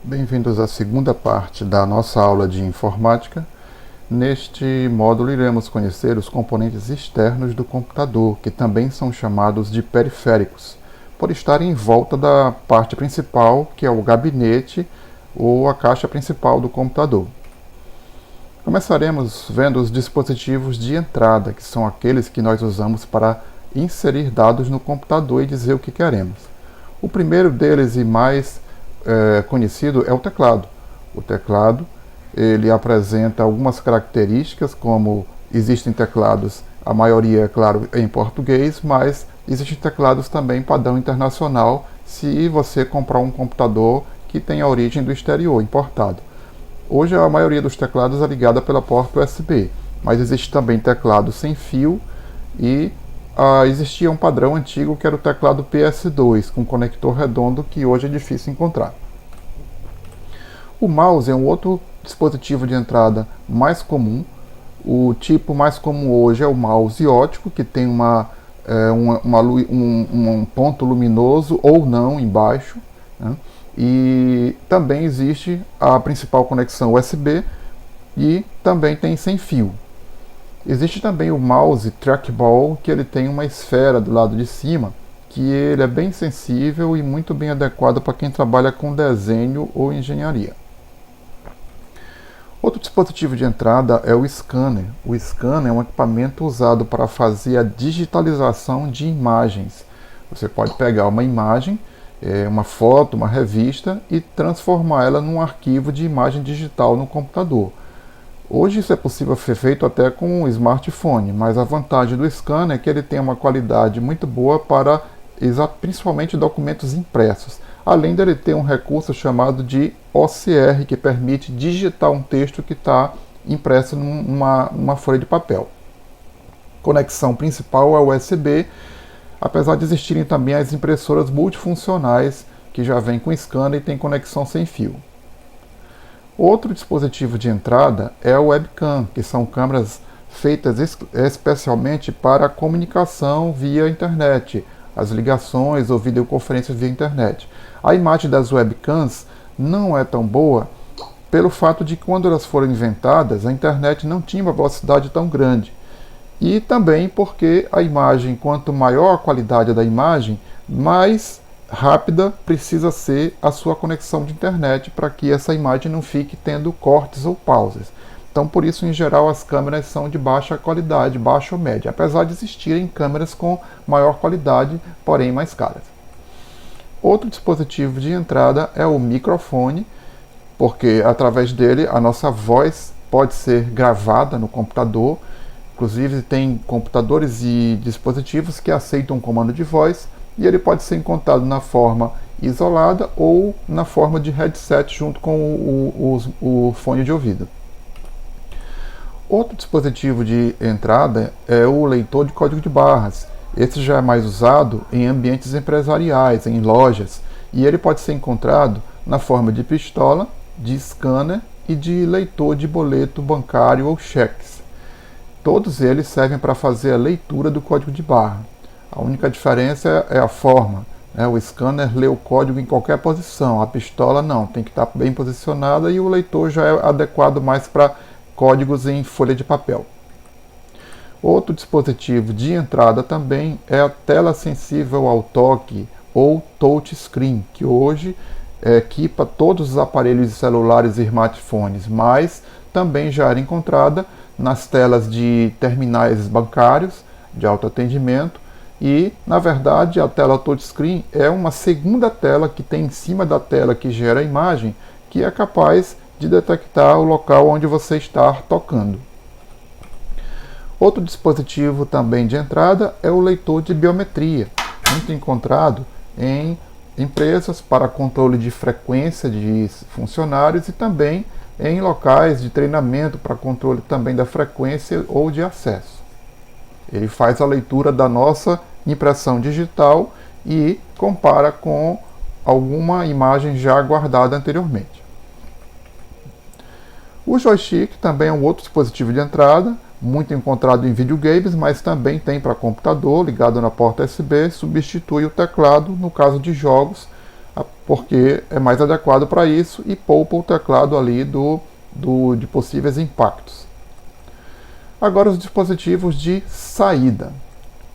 Bem-vindos à segunda parte da nossa aula de informática. Neste módulo iremos conhecer os componentes externos do computador, que também são chamados de periféricos, por estarem em volta da parte principal, que é o gabinete ou a caixa principal do computador. Começaremos vendo os dispositivos de entrada, que são aqueles que nós usamos para inserir dados no computador e dizer o que queremos. O primeiro deles e mais conhecido é o teclado. O teclado ele apresenta algumas características, como existem teclados, a maioria, é claro, em português, mas existem teclados também padrão internacional se você comprar um computador que tem a origem do exterior, importado. Hoje a maioria dos teclados é ligada pela porta USB, mas existe também teclado sem fio e existia um padrão antigo que era o teclado PS2, com conector redondo, que hoje é difícil encontrar. O mouse é um outro dispositivo de entrada mais comum. O tipo mais comum hoje é o mouse ótico, que tem um ponto luminoso ou não embaixo, né? E também existe a principal conexão USB e também tem sem fio. Existe também o mouse trackball, que ele tem uma esfera do lado de cima, que ele é bem sensível e muito bem adequado para quem trabalha com desenho ou engenharia. Outro dispositivo de entrada é o scanner. O scanner é um equipamento usado para fazer a digitalização de imagens. Você pode pegar uma imagem, uma foto, uma revista e transformar ela num arquivo de imagem digital no computador. Hoje isso é possível ser feito até com um smartphone, mas a vantagem do scanner é que ele tem uma qualidade muito boa para principalmente documentos impressos, além dele ter um recurso chamado de OCR, que permite digitar um texto que está impresso numa folha de papel. Conexão principal é USB, apesar de existirem também as impressoras multifuncionais, que já vêm com scanner e tem conexão sem fio. Outro dispositivo de entrada é o webcam, que são câmeras feitas especialmente para a comunicação via internet, as ligações ou videoconferências via internet. A imagem das webcams não é tão boa pelo fato de que quando elas foram inventadas, a internet não tinha uma velocidade tão grande. E também porque a imagem, quanto maior a qualidade da imagem, mais rápida precisa ser a sua conexão de internet para que essa imagem não fique tendo cortes ou pausas. Então, por isso, em geral, as câmeras são de baixa qualidade, baixa ou média, apesar de existirem câmeras com maior qualidade, porém mais caras. Outro dispositivo de entrada é o microfone, porque através dele a nossa voz pode ser gravada no computador. Inclusive, tem computadores e dispositivos que aceitam um comando de voz, e ele pode ser encontrado na forma isolada ou na forma de headset junto com o fone de ouvido. Outro dispositivo de entrada é o leitor de código de barras. Esse já é mais usado em ambientes empresariais, em lojas, e ele pode ser encontrado na forma de pistola, de scanner e de leitor de boleto bancário ou cheques. Todos eles servem para fazer a leitura do código de barra. A única diferença é a forma. O scanner lê o código em qualquer posição, a pistola não, tem que estar bem posicionada, e o leitor já é adequado mais para códigos em folha de papel. Outro dispositivo de entrada também é a tela sensível ao toque ou touchscreen, que hoje equipa todos os aparelhos celulares e smartphones, mas também já era encontrada nas telas de terminais bancários de autoatendimento. E, na verdade, a tela touchscreen é uma segunda tela que tem em cima da tela que gera a imagem, que é capaz de detectar o local onde você está tocando. Outro dispositivo também de entrada é o leitor de biometria, muito encontrado em empresas para controle de frequência de funcionários e também em locais de treinamento para controle também da frequência ou de acesso. Ele faz a leitura da nossa impressão digital e compara com alguma imagem já guardada anteriormente. O joystick também é um outro dispositivo de entrada, muito encontrado em videogames, mas também tem para computador, ligado na porta USB, substitui o teclado no caso de jogos. porque é mais adequado para isso e poupa o teclado ali de possíveis impactos. Agora os dispositivos de saída.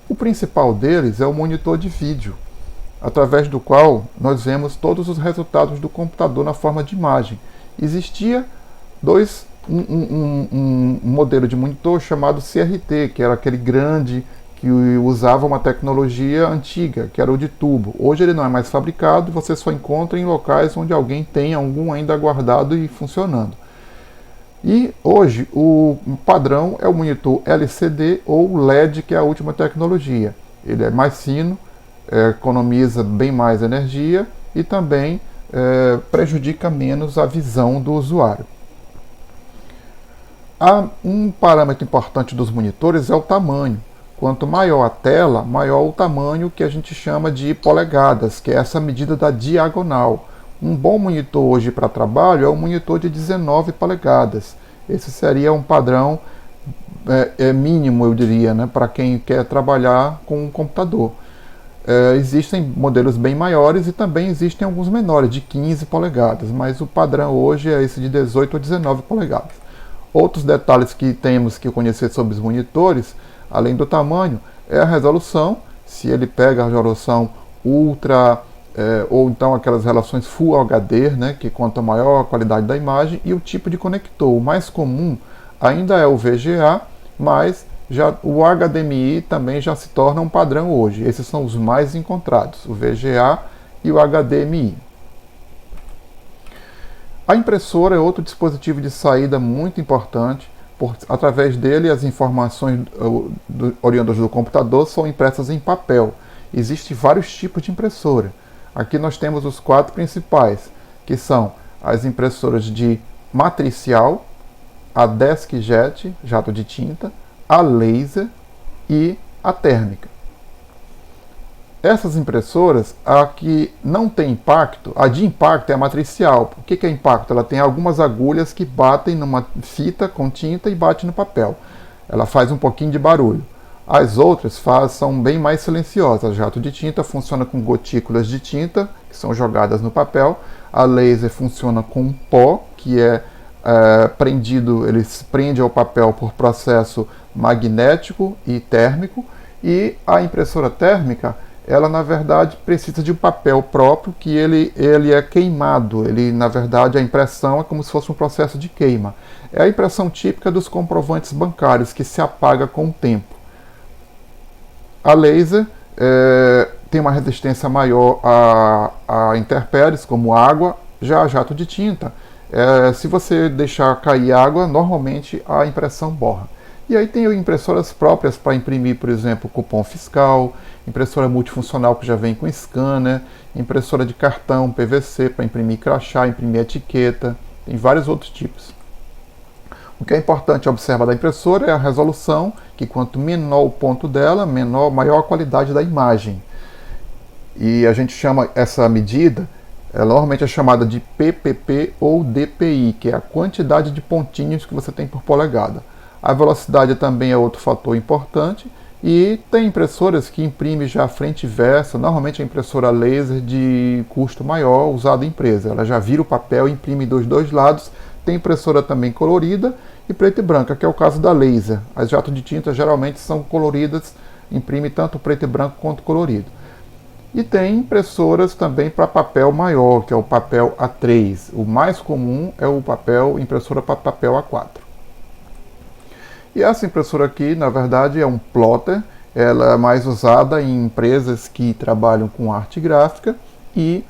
O principal deles é o monitor de vídeo, através do qual nós vemos todos os resultados do computador na forma de imagem. Existia um modelo de monitor chamado CRT, que era aquele grande que usava uma tecnologia antiga, que era o de tubo. Hoje ele não é mais fabricado, você só encontra em locais onde alguém tem algum ainda guardado e funcionando. E hoje o padrão é o monitor LCD ou LED, que é a última tecnologia. Ele é mais fino, economiza bem mais energia e também prejudica menos a visão do usuário. Um parâmetro importante dos monitores é o tamanho. Quanto maior a tela, maior o tamanho, que a gente chama de polegadas, que é essa medida da diagonal. Um bom monitor hoje para trabalho é um monitor de 19 polegadas. Esse seria um padrão mínimo, eu diria, né, para quem quer trabalhar com um computador. Existem modelos bem maiores e também existem alguns menores, de 15 polegadas, mas o padrão hoje é esse de 18 ou 19 polegadas. Outros detalhes que temos que conhecer sobre os monitores, além do tamanho, é a resolução, se ele pega a resolução ultra ou então aquelas relações Full HD, né, que conta maior a qualidade da imagem, e o tipo de conector. O mais comum ainda é o VGA, mas o HDMI também já se torna um padrão hoje. Esses são os mais encontrados, o VGA e o HDMI. A impressora é outro dispositivo de saída muito importante. Através dele, as informações oriundas do computador são impressas em papel. Existem vários tipos de impressora. Aqui nós temos os 4 principais, que são as impressoras de matricial, a DeskJet, jato de tinta, a laser e a térmica. Essas impressoras, a que não tem impacto, a de impacto é a matricial. O que é impacto? Ela tem algumas agulhas que batem numa fita com tinta e batem no papel. Ela faz um pouquinho de barulho. As outras são bem mais silenciosas. A jato de tinta funciona com gotículas de tinta, que são jogadas no papel. A laser funciona com um pó, que é prendido, ele se prende ao papel por processo magnético e térmico. E a impressora térmica, ela na verdade precisa de um papel próprio, que ele é queimado. Na verdade, a impressão é como se fosse um processo de queima. É a impressão típica dos comprovantes bancários, que se apaga com o tempo. A laser tem uma resistência maior a intempéries, como água. Já a jato de tinta, se você deixar cair água, normalmente a impressão borra. E aí tem impressoras próprias para imprimir, por exemplo, cupom fiscal, impressora multifuncional que já vem com scanner, impressora de cartão PVC para imprimir crachá, imprimir etiqueta, tem vários outros tipos. O que é importante observar da impressora é a resolução, que quanto menor o ponto dela, maior a qualidade da imagem. E a gente chama essa medida, normalmente é chamada de PPP ou DPI, que é a quantidade de pontinhos que você tem por polegada. A velocidade também é outro fator importante, e tem impressoras que imprimem já frente e verso, normalmente a impressora laser de custo maior usada em empresa. Ela já vira o papel e imprime dos dois lados. Tem impressora também colorida e preta e branca, que é o caso da laser. As jatos de tinta geralmente são coloridas, imprime tanto preto e branco quanto colorido. E tem impressoras também para papel maior, que é o papel A3. O mais comum é o impressora para papel A4. E essa impressora aqui, na verdade, é um plotter. Ela é mais usada em empresas que trabalham com arte gráfica e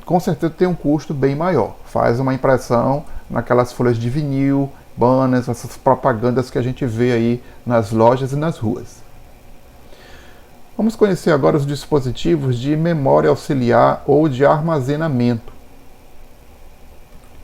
com certeza tem um custo bem maior. Faz uma impressão naquelas folhas de vinil, banners, essas propagandas que a gente vê aí nas lojas e nas ruas. Vamos conhecer agora os dispositivos de memória auxiliar ou de armazenamento.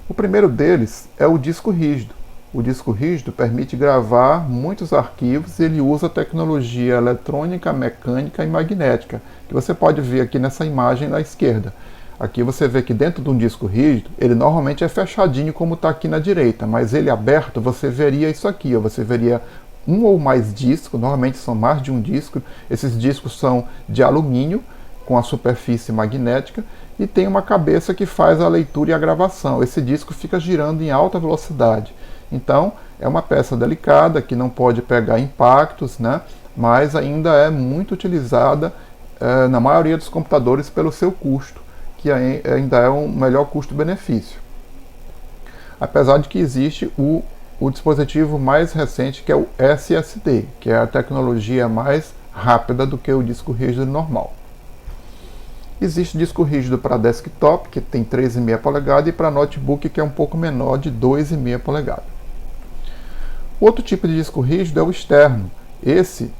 O primeiro deles é o disco rígido. O disco rígido permite gravar muitos arquivos e ele usa tecnologia eletrônica, mecânica e magnética, que você pode ver aqui nessa imagem na esquerda. Aqui você vê que dentro de um disco rígido, ele normalmente é fechadinho como está aqui na direita, mas ele aberto, você veria isso aqui, ó, você veria um ou mais discos, normalmente são mais de um disco. Esses discos são de alumínio, com a superfície magnética e tem uma cabeça que faz a leitura e a gravação. Esse disco fica girando em alta velocidade. Então, é uma peça delicada que não pode pegar impactos, né? Mas ainda é muito utilizada na maioria dos computadores pelo seu custo, que ainda é um melhor custo-benefício. Apesar de que existe o dispositivo mais recente, que é o SSD, que é a tecnologia mais rápida do que o disco rígido normal. Existe disco rígido para desktop, que tem 3,5 polegadas, e para notebook, que é um pouco menor, de 2,5 polegadas. Outro tipo de disco rígido é o externo.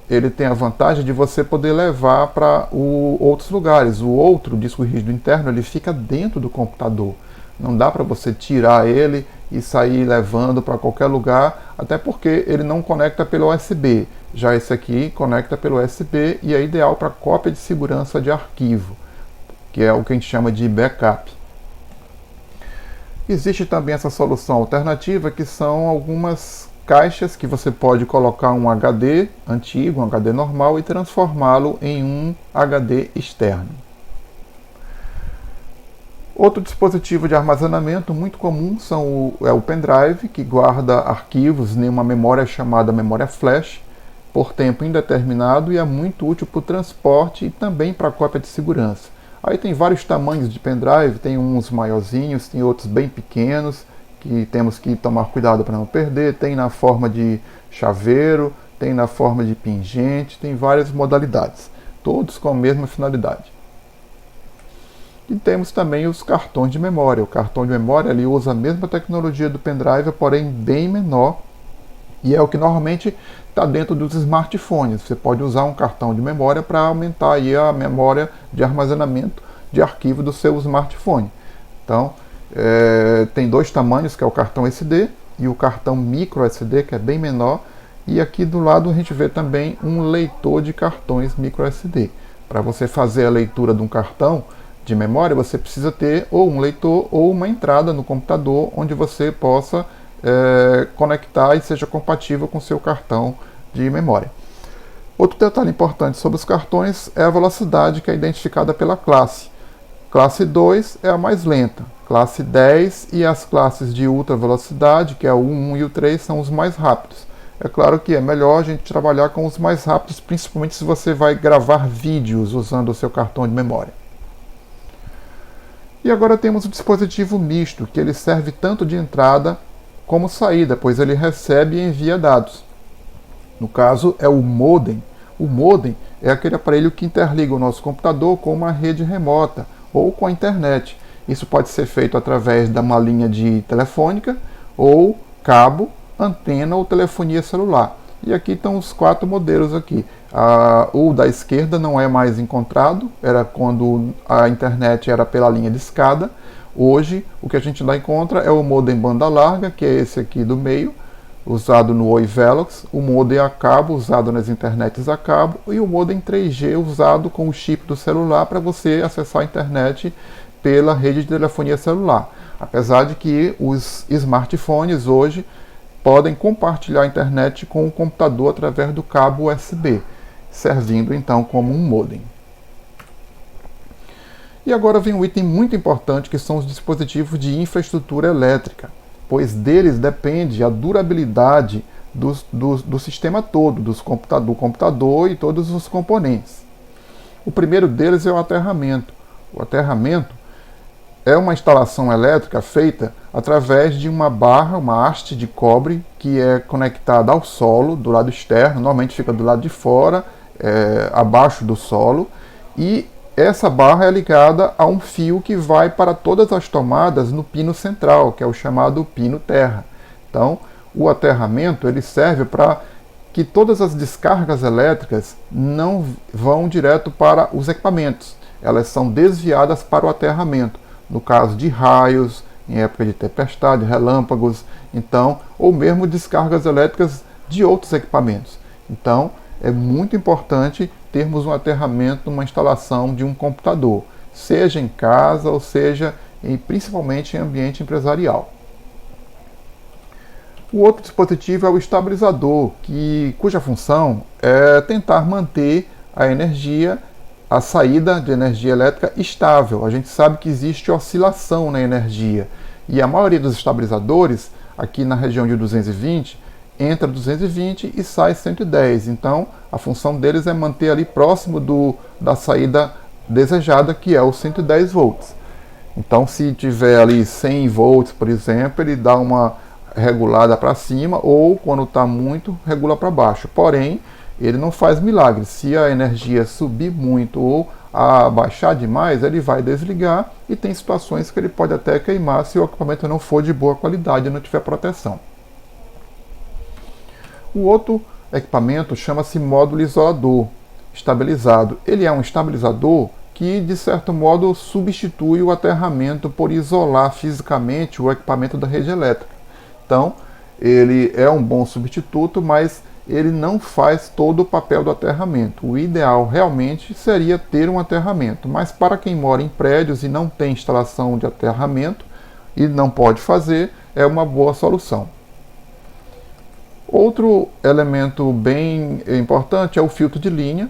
Ele tem a vantagem de você poder levar para outros lugares. O outro disco rígido interno, ele fica dentro do computador. Não dá para você tirar ele e sair levando para qualquer lugar, até porque ele não conecta pelo USB. Já esse aqui conecta pelo USB e é ideal para cópia de segurança de arquivo, que é o que a gente chama de backup. Existe também essa solução alternativa, que são algumas caixas que você pode colocar um HD antigo, um HD normal, e transformá-lo em um HD externo. Outro dispositivo de armazenamento muito comum é o pendrive, que guarda arquivos em uma memória chamada memória flash, por tempo indeterminado, e é muito útil para o transporte e também para a cópia de segurança. Aí tem vários tamanhos de pendrive, tem uns maiorzinhos, tem outros bem pequenos, que temos que tomar cuidado para não perder, tem na forma de chaveiro, tem na forma de pingente, tem várias modalidades, todos com a mesma finalidade. E temos também os cartões de memória. O cartão de memória ele usa a mesma tecnologia do pendrive, porém bem menor, e é o que normalmente está dentro dos smartphones. Você pode usar um cartão de memória para aumentar aí a memória de armazenamento de arquivo do seu smartphone. Então, tem dois tamanhos, que é o cartão SD e o cartão micro SD, que é bem menor. E aqui do lado a gente vê também um leitor de cartões micro SD. Para você fazer a leitura de um cartão de memória, você precisa ter ou um leitor ou uma entrada no computador onde você possa conectar e seja compatível com o seu cartão de memória. Outro detalhe importante sobre os cartões é a velocidade, que é identificada pela classe. Classe 2 é a mais lenta, classe 10 e as classes de ultra velocidade, que é o 1 e o 3, são os mais rápidos. É claro que é melhor a gente trabalhar com os mais rápidos, principalmente se você vai gravar vídeos usando o seu cartão de memória. E agora temos o dispositivo misto, que ele serve tanto de entrada como saída, pois ele recebe e envia dados. No caso, é o modem. O modem é aquele aparelho que interliga o nosso computador com uma rede remota ou com a internet. Isso pode ser feito através de uma linha de telefônica, ou cabo, antena ou telefonia celular. E aqui estão os 4 modelos aqui. O da esquerda não é mais encontrado, era quando a internet era pela linha de escada. Hoje, o que a gente ainda encontra é o modem banda larga, que é esse aqui do meio, usado no Oi Velox, o modem a cabo, usado nas internets a cabo, e o modem 3G, usado com o chip do celular para você acessar a internet pela rede de telefonia celular. Apesar de que os smartphones hoje podem compartilhar a internet com o computador através do cabo USB, servindo então como um modem. E agora vem um item muito importante, que são os dispositivos de infraestrutura elétrica, pois deles depende a durabilidade do sistema todo, do computador e todos os componentes. O primeiro deles é o aterramento. O aterramento é uma instalação elétrica feita através de uma barra, uma haste de cobre, que é conectada ao solo do lado externo, normalmente fica do lado de fora, abaixo do solo, e essa barra é ligada a um fio que vai para todas as tomadas no pino central, que é o chamado pino terra. Então, o aterramento ele serve para que todas as descargas elétricas não vão direto para os equipamentos. Elas são desviadas para o aterramento, no caso de raios, em época de tempestade, relâmpagos, então, ou mesmo descargas elétricas de outros equipamentos. Então, é muito importante termos um aterramento numa instalação de um computador, seja em casa ou seja principalmente em ambiente empresarial. O outro dispositivo é o estabilizador, cuja função é tentar manter a energia a saída de energia elétrica estável. A gente sabe que existe oscilação na energia. E a maioria dos estabilizadores, aqui na região de 220, entra 220 e sai 110. Então, a função deles é manter ali próximo da saída desejada, que é os 110 volts. Então, se tiver ali 100 volts, por exemplo, ele dá uma regulada para cima, ou quando está muito, regula para baixo. Porém, ele não faz milagre. Se a energia subir muito ou abaixar demais, ele vai desligar, e tem situações que ele pode até queimar se o equipamento não for de boa qualidade e não tiver proteção. O outro equipamento chama-se módulo isolador estabilizado. Ele é um estabilizador que, de certo modo, substitui o aterramento por isolar fisicamente o equipamento da rede elétrica. Então, ele é um bom substituto, mas ele não faz todo o papel do aterramento. O ideal realmente seria ter um aterramento, mas para quem mora em prédios e não tem instalação de aterramento e não pode fazer, é uma boa solução. Outro elemento bem importante é o filtro de linha.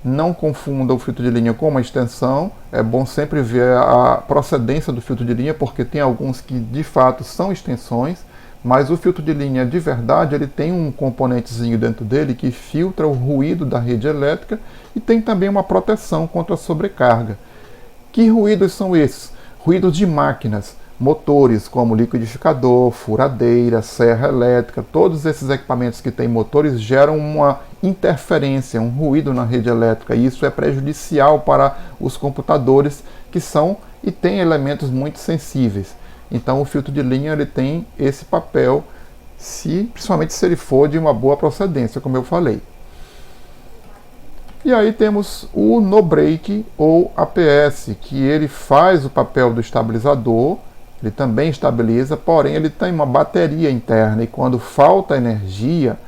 Não confunda o filtro de linha com uma extensão. É bom sempre ver a procedência do filtro de linha, porque tem alguns que de fato são extensões, mas o filtro de linha de verdade, ele tem um componentezinho dentro dele que filtra o ruído da rede elétrica e tem também uma proteção contra a sobrecarga. Que ruídos são esses? Ruídos de máquinas, motores como liquidificador, furadeira, serra elétrica. Todos esses equipamentos que têm motores geram uma interferência, um ruído na rede elétrica, e isso é prejudicial para os computadores que são e têm elementos muito sensíveis. Então o filtro de linha ele tem esse papel, principalmente se ele for de uma boa procedência, como eu falei. E aí temos o no-break ou APS, que ele faz o papel do estabilizador. Ele também estabiliza, porém ele tem uma bateria interna, e quando falta energia,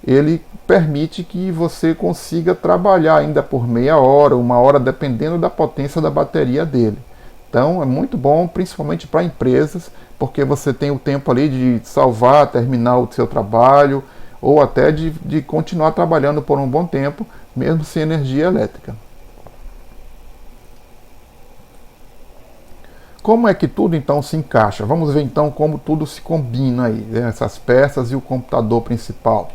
ele permite que você consiga trabalhar ainda por meia hora, uma hora, dependendo da potência da bateria dele. Então é muito bom, principalmente para empresas, porque você tem o tempo ali de salvar, terminar o seu trabalho, ou até de continuar trabalhando por um bom tempo, mesmo sem energia elétrica. Como é que tudo então se encaixa? Vamos ver então como tudo se combina aí, né? Essas peças e o computador principal.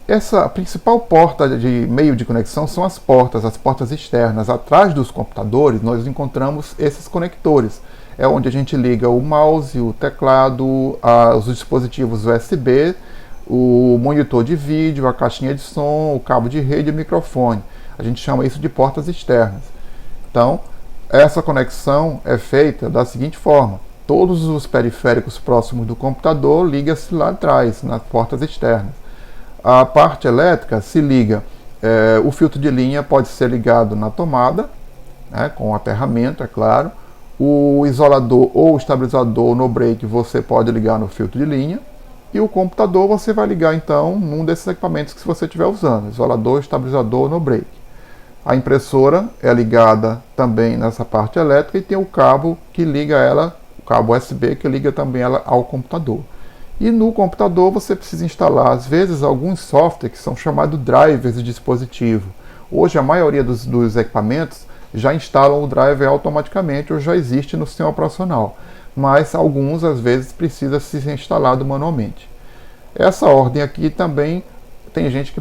Essa principal porta de meio de conexão são as portas externas. Atrás dos computadores nós encontramos esses conectores. É onde a gente liga o mouse, o teclado, os dispositivos USB, o monitor de vídeo, a caixinha de som, o cabo de rede e o microfone. A gente chama isso de portas externas. Então, essa conexão é feita da seguinte forma: todos os periféricos próximos do computador ligam-se lá atrás, nas portas externas. A parte elétrica se liga, o filtro de linha pode ser ligado na tomada, né, com o aterramento, é claro. O isolador ou estabilizador no break você pode ligar no filtro de linha. E o computador você vai ligar então num desses equipamentos que você estiver usando, isolador, estabilizador, no break. A impressora é ligada também nessa parte elétrica e tem o cabo que liga ela, o cabo USB que liga também ela ao computador. E no computador você precisa instalar, às vezes, alguns softwares que são chamados drivers de dispositivo. Hoje a maioria dos equipamentos já instalam o driver automaticamente ou já existe no sistema operacional, mas alguns às vezes precisa ser instalado manualmente. Essa ordem aqui também tem gente que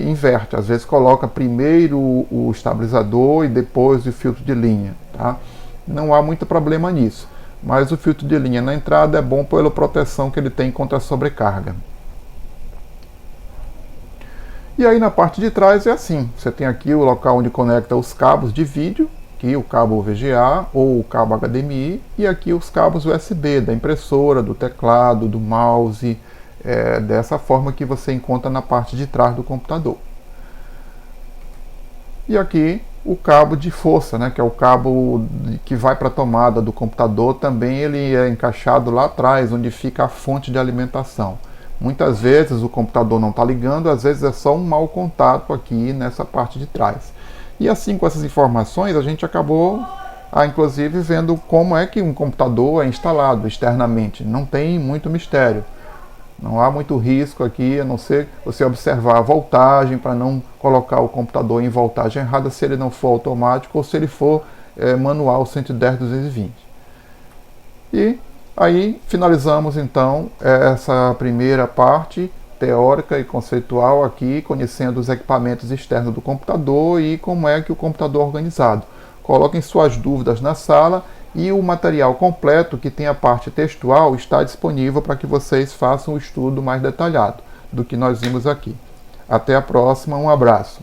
inverte, às vezes coloca primeiro o estabilizador e depois o filtro de linha, tá? Não há muito problema nisso. Mas o filtro de linha na entrada é bom pela proteção que ele tem contra a sobrecarga. E aí na parte de trás é assim, você tem aqui o local onde conecta os cabos de vídeo, aqui o cabo VGA ou o cabo HDMI, e aqui os cabos USB da impressora, do teclado, do mouse, dessa forma que você encontra na parte de trás do computador. E aqui o cabo de força, né, que é o cabo que vai para a tomada do computador, também ele é encaixado lá atrás, onde fica a fonte de alimentação. Muitas vezes o computador não está ligando, às vezes é só um mau contato aqui nessa parte de trás. E assim, com essas informações, a gente acabou, inclusive, vendo como é que um computador é instalado externamente. Não tem muito mistério. Não há muito risco aqui, a não ser você observar a voltagem para não colocar o computador em voltagem errada se ele não for automático ou se ele for manual 110/220. E aí finalizamos então essa primeira parte teórica e conceitual aqui, conhecendo os equipamentos externos do computador e como é que o computador é organizado. Coloquem suas dúvidas na sala e o material completo, que tem a parte textual, está disponível para que vocês façam um estudo mais detalhado do que nós vimos aqui. Até a próxima, um abraço.